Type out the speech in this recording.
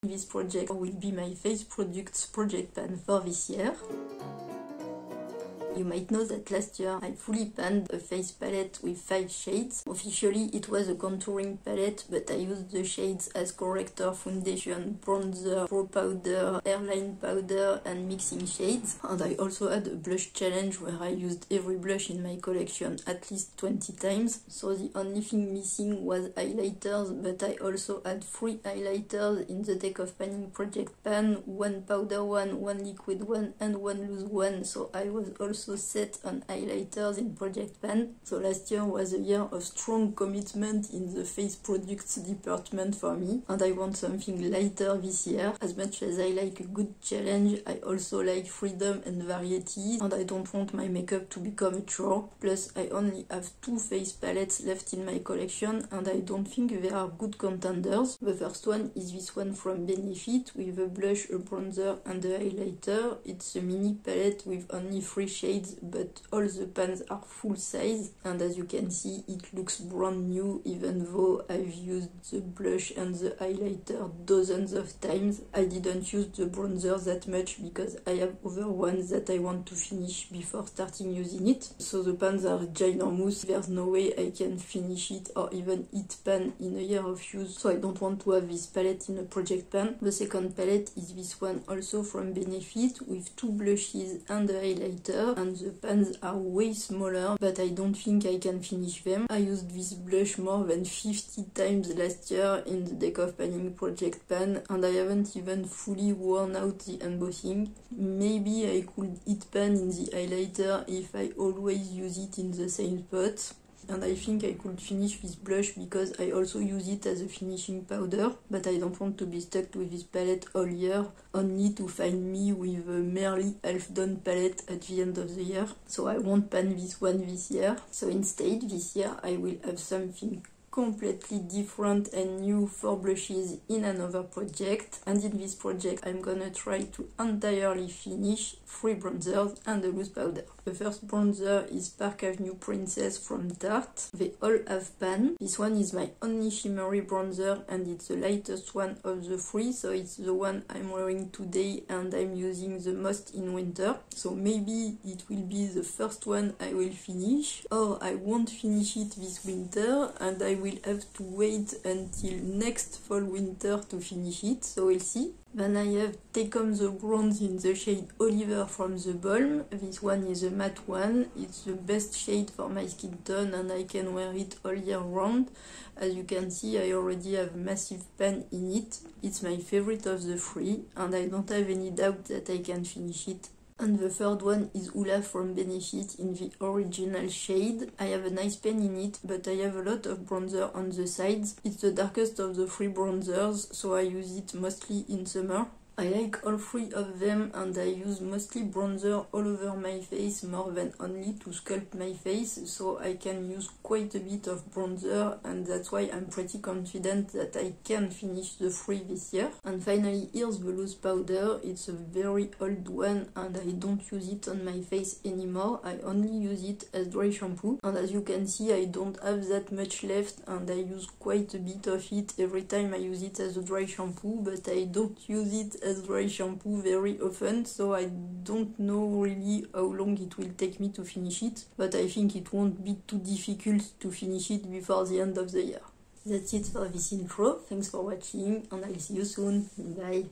This project will be my Face Products project pan for this year. You might know that last year I fully panned a face palette with 5 shades. Officially it was a contouring palette, but I used the shades as corrector, foundation, bronzer, brow powder, hairline powder and mixing shades. And I also had a blush challenge where I used every blush in my collection at least 20 times. So the only thing missing was highlighters, but I also had 3 highlighters in the Deck of Panning project pan, 1 powder one, 1 liquid one and 1 loose one. So I was also set on highlighters in project pan. So last year was a year of strong commitment in the face products department for me, and I want something lighter this year. As much as I like a good challenge, I also like freedom and variety, and I don't want my makeup to become a chore. Plus I only have 2 face palettes left in my collection and I don't think they are good contenders. The first one is this one from Benefit with a blush, a bronzer and a highlighter. It's a mini palette with only 3 shades, but all the pans are full size, and as you can see it looks brand new even though I've used the blush and the highlighter dozens of times. I didn't use the bronzer that much because I have other ones that I want to finish before starting using it. So the pans are ginormous, there's no way I can finish it or even eat pan in a year of use, so I don't want to have this palette in a project pan. The second palette is this one also from Benefit with 2 blushes and a highlighter, and the pans are way smaller, but I don't think I can finish them. I used this blush more than 50 times last year in the Deck of Panning project pan, and I haven't even fully worn out the embossing. Maybe I could hit pan in the highlighter if I always use it in the same spot. And I think I could finish this blush because I also use it as a finishing powder, but I don't want to be stuck with this palette all year, only to find me with a merely half done palette at the end of the year. So I won't pan this one this year. So instead this year I will have something completely different and new 4 blushes in another project, and in this project I'm gonna try to entirely finish 3 bronzers and a loose powder. The first bronzer is Park Avenue Princess from Tarte. They all have pan. This one is my only shimmery bronzer and it's the lightest one of the 3, so it's the one I'm wearing today and I'm using the most in winter. So maybe it will be the first one I will finish, or I won't finish it this winter and I will have to wait until next fall winter to finish it, so we'll see. Then I have taken the bronze in the shade Oliver from the Balm. This one is a matte one. It's the best shade for my skin tone and I can wear it all year round. As you can see, I already have massive pan in it. It's my favorite of the 3 and I don't have any doubt that I can finish it. And the third one is Ula from Benefit in the original shade. I have a nice pen in it, but I have a lot of bronzer on the sides. It's the darkest of the 3 bronzers, so I use it mostly in summer. I like all 3 of them and I use mostly bronzer all over my face more than only to sculpt my face, so I can use quite a bit of bronzer and that's why I'm pretty confident that I can finish the 3 this year. And finally here's the loose powder. It's a very old one and I don't use it on my face anymore. I only use it as dry shampoo, and as you can see I don't have that much left and I use quite a bit of it every time I use it as a dry shampoo, but I don't use it as dry shampoo very often, so I don't know really how long it will take me to finish it, but I think it won't be too difficult to finish it before the end of the year. That's it for this intro. Thanks for watching and I'll see you soon. Bye.